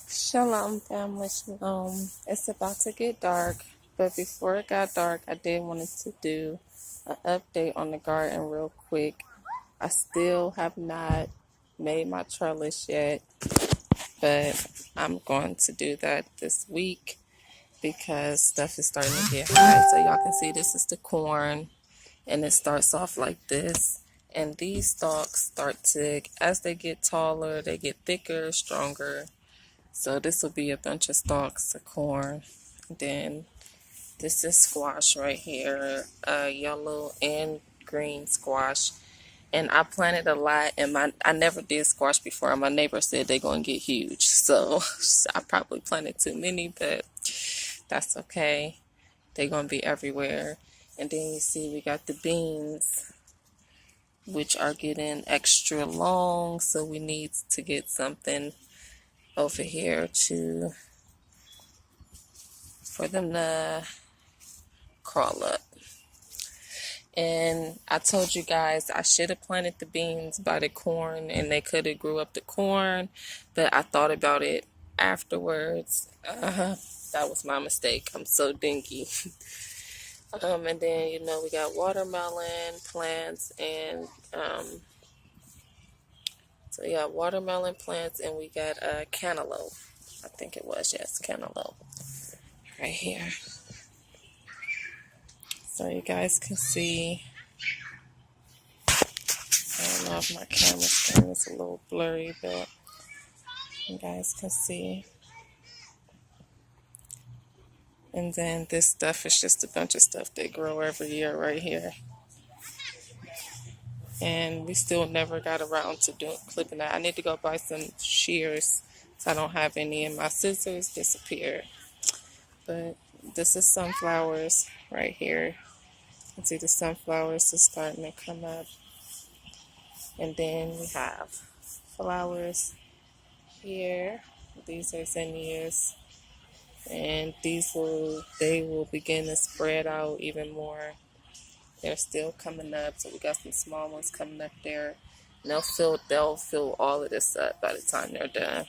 Shalom, family, shalom. It's about to get dark, but before it got dark, I did wanted to do an update on the garden real quick. I still have not made my trellis yet, but I'm going to do that this week because stuff is starting to get high. So y'all can see this is the corn, and it starts off like this. And these stalks start to, as they get taller, they get thicker, stronger. So this will be a bunch of stalks of corn. Then this is squash right here, yellow and green squash. And I planted a lot, and I never did squash before. My neighbor said they're gonna get huge, so I probably planted too many, but that's okay. They're gonna be everywhere. And then you see we got the beans, which are getting extra long, so we need to get something over here for them to crawl up. And I told you guys I should have planted the beans by the corn, and they could have grew up the corn, but I thought about it afterwards. That was my mistake. I'm so dinky. And then we got watermelon plants, and so yeah, watermelon plants, and we got cantaloupe. I think it was, yes, cantaloupe right here. So you guys can see. I don't know if my camera screen is a little blurry, but you guys can see. And then this stuff is just a bunch of stuff they grow every year right here. And we still never got around to clipping that. I need to go buy some shears, so I don't have any, and my scissors disappeared. But this is sunflowers right here. You can see the sunflowers are starting to come up. And then we have flowers here. These are zinnias. And they will begin to spread out even more. They're still coming up, so we got some small ones coming up there. And they'll fill all of this up by the time they're done.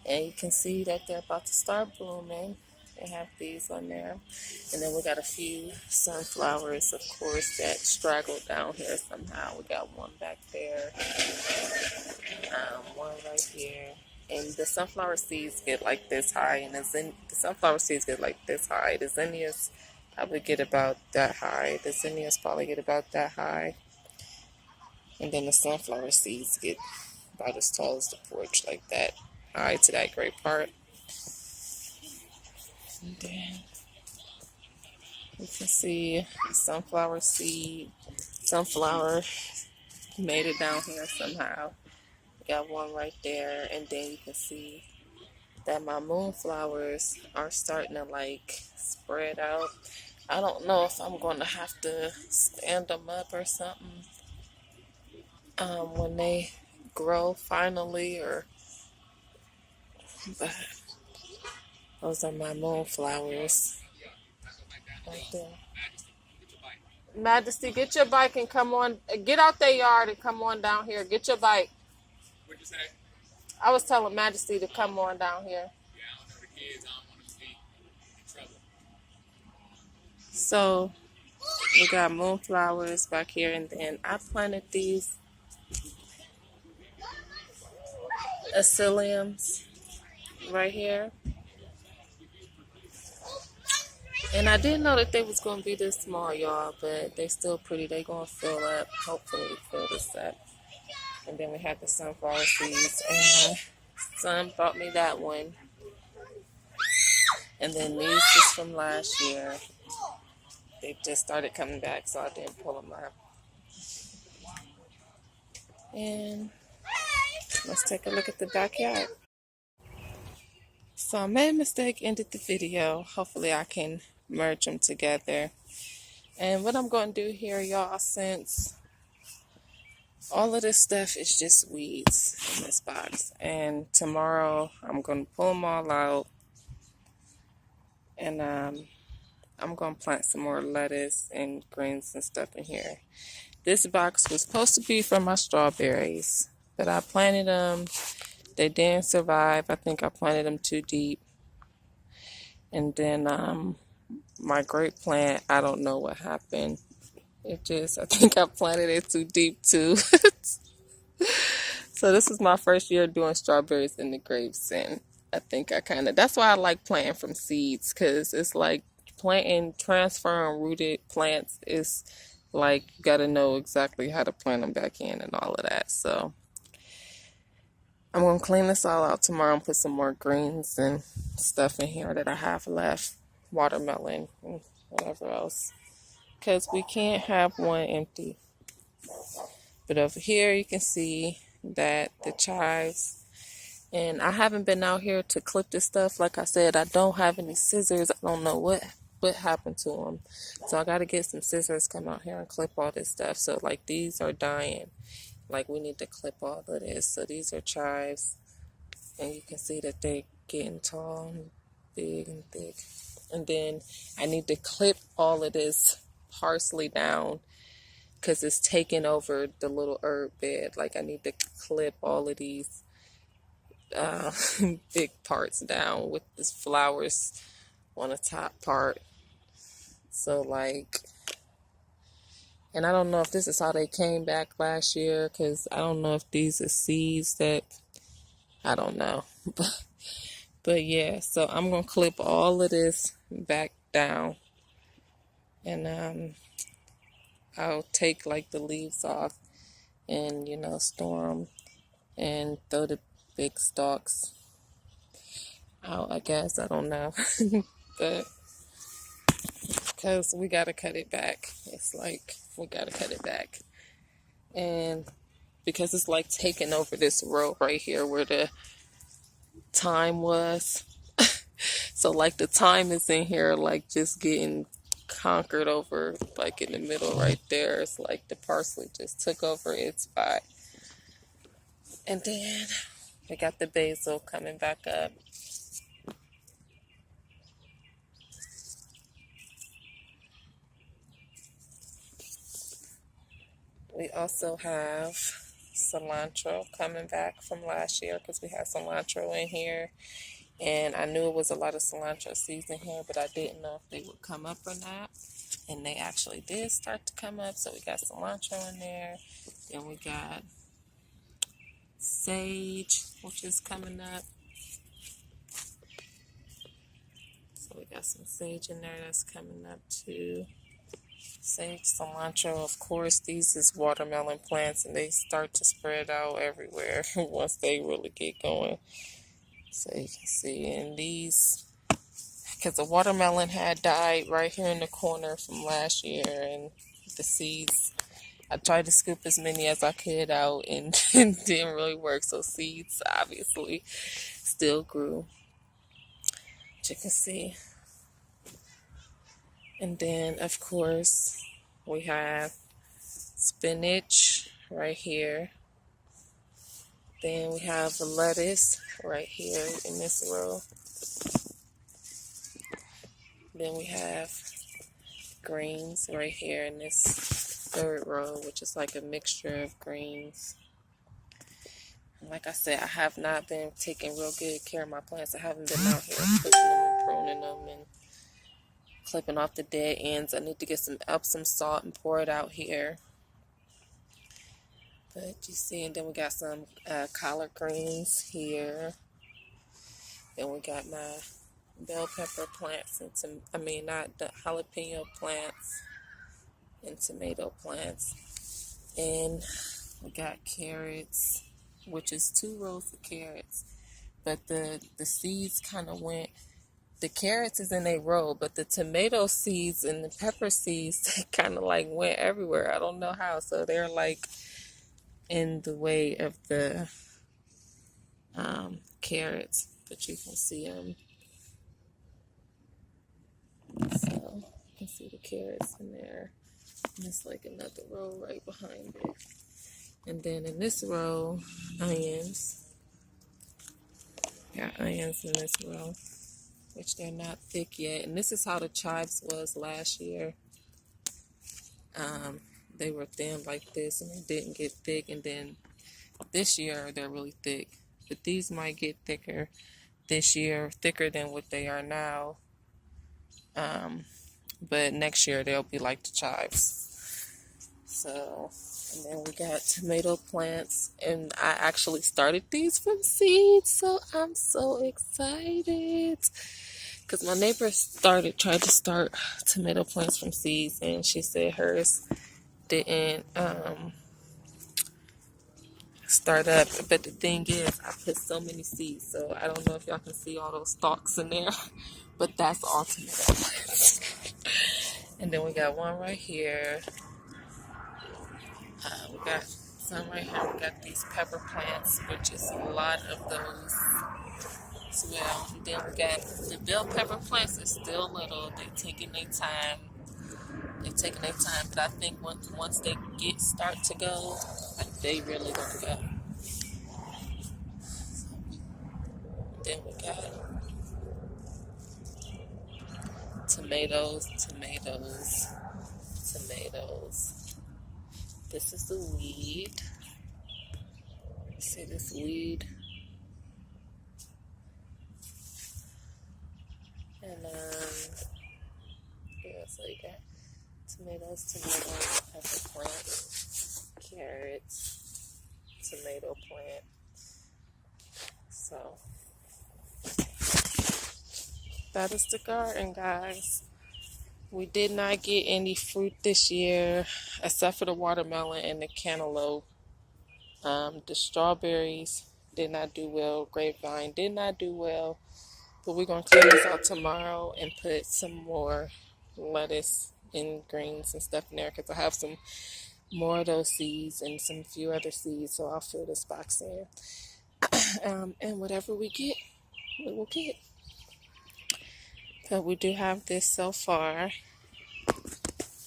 And you can see that they're about to start blooming. They have these on there. And then we got a few sunflowers, of course, that straggled down here somehow. We got one back there, one right here. And the sunflower seeds get like this high, and the sunflower seeds get like this high. The zinnias probably get about that high. The zinnias probably get about that high. And then the sunflower seeds get about as tall as the porch, like that high to that great part. And then you can see the sunflower seed. Sunflower made it down here somehow. Got one right there, and then you can see that my moonflowers are starting to like spread out. I don't know if I'm going to have to stand them up or something when they grow finally, but those are my moonflowers right there. Majesty, get your bike and come on. Get out their yard and come on down here. Get your bike. What'd you say? I was telling Majesty to come on down here. Yeah, I don't know the kids. I don't want them to be in trouble. So we got moonflowers back here, and then I planted these asiliums right here. And I didn't know that they was going to be this small, y'all, but they still pretty. They going to fill up, hopefully fill this up. And then we have the sunflower seeds, and my son bought me that one. And then these is from last year. They just started coming back, so I didn't pull them up. And let's take a look at the backyard. So I made a mistake, ended the video. Hopefully I can merge them together. And what I'm going to do here, y'all, since all of this stuff is just weeds in this box, and tomorrow I'm going to pull them all out, and I'm going to plant some more lettuce and greens and stuff in here. This box was supposed to be for my strawberries, but I planted them They didn't survive. I think I planted them too deep. And then my grape plant, I don't know what happened. I think I planted it too deep too. So this is my first year doing strawberries and the grapes, and I think that's why I like planting from seeds, because it's like planting, transferring rooted plants is like you got to know exactly how to plant them back in and all of that. So I'm going to clean this all out tomorrow and put some more greens and stuff in here that I have left, watermelon and whatever else, because we can't have one empty. But over here you can see that the chives, and I haven't been out here to clip this stuff. Like I said, I don't have any scissors. I don't know what happened to them. So I got to get some scissors, come out here and clip all this stuff. So like these are dying. Like we need to clip all of this. So these are chives, and you can see that they're getting tall and big and thick. And then I need to clip all of this parsley down because it's taking over the little herb bed. Like I need to clip all of these big parts down with these flowers on the top part. So like, and I don't know if this is how they came back last year, because I don't know if these are seeds that, I don't know. But yeah, so I'm going to clip all of this back down, and I'll take like the leaves off and, store them and throw the big stalks out, I guess. I don't know. But because we got to cut it back. It's like we got to cut it back. And because it's like taking over this row right here where the thyme was. So like the thyme is in here, like just getting conquered over, like in the middle right there. It's like the parsley just took over its spot. And then we got the basil coming back up. We also have cilantro coming back from last year, because we had cilantro in here. And I knew it was a lot of cilantro seeds in here, but I didn't know if they would come up or not. And they actually did start to come up. So we got cilantro in there. Then we got sage, which is coming up. So we got some sage in there that's coming up too. Sage, cilantro, of course. These is watermelon plants, and they start to spread out everywhere once they really get going. So you can see, and these, because the watermelon had died right here in the corner from last year, and the seeds, I tried to scoop as many as I could out, and it didn't really work. So seeds obviously still grew, as you can see. And then, of course, we have spinach right here. Then we have the lettuce right here in this row. Then we have greens right here in this third row, which is like a mixture of greens. And like I said, I have not been taking real good care of my plants. I haven't been out here clipping them and pruning them and clipping off the dead ends. I need to get some Epsom salt and pour it out here. But you see, and then we got some collard greens here. Then we got my bell pepper plants and not the jalapeno plants and tomato plants. And we got carrots, which is 2 rows of carrots. But the seeds kind of went, the carrots is in a row, but the tomato seeds and the pepper seeds, they kind of like went everywhere. I don't know how. So they're like in the way of the carrots, but you can see them. So you can see the carrots in there. And it's like another row right behind it. And then in this row, onions. Got onions in this row, which they're not thick yet. And this is how the chives was last year. They were thin like this, and they didn't get thick. And then this year, they're really thick. but these might get thicker this year, thicker than what they are now. But next year they'll be like the chives. So, and then we got tomato plants, and I actually started these from seeds, so I'm so excited. Because my neighbor tried to start tomato plants from seeds, and she said hers didn't start up. But the thing is, I put so many seeds, so I don't know if y'all can see all those stalks in there, but that's all tomato plants. And then we got one right here. We got some right here. We got these pepper plants, which is a lot of those as well. And then we got the bell pepper plants. Are still little. They're taking their time. But I think once they start to go, they really gonna go. Then we got tomatoes. This is the weed. See this weed? And yeah, so you got tomatoes, pepper plant, carrots, tomato plant. So that is the garden, guys. We did not get any fruit this year except for the watermelon and the cantaloupe. The strawberries did not do well. Grapevine did not do well. But we're going to clean this out tomorrow and put some more lettuce and greens and stuff in there, because I have some more of those seeds and some few other seeds. So I'll fill this box in. And whatever we get, we will get. But we do have this so far.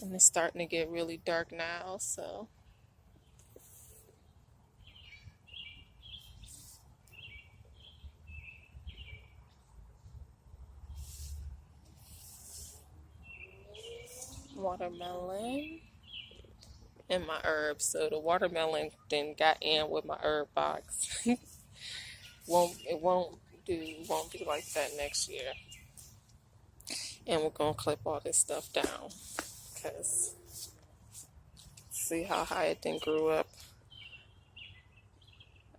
And it's starting to get really dark now, so. Watermelon and my herbs. So the watermelon then got in with my herb box. It won't be like that next year. And we're gonna clip all this stuff down, because see how high it then grew up.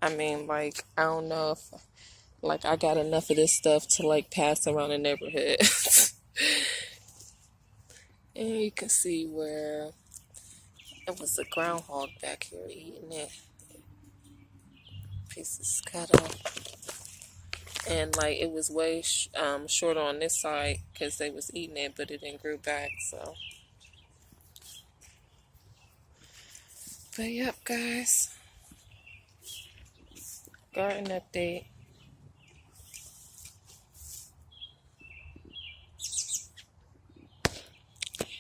I mean, like, I don't know if like I got enough of this stuff to like pass around the neighborhood. And you can see where it was a groundhog back here eating it. Pieces cut off. And like it was way shorter on this side because they was eating it, but it didn't grow back. So, but yep, guys, garden update.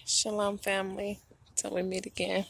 Shalom, family. Till we meet again.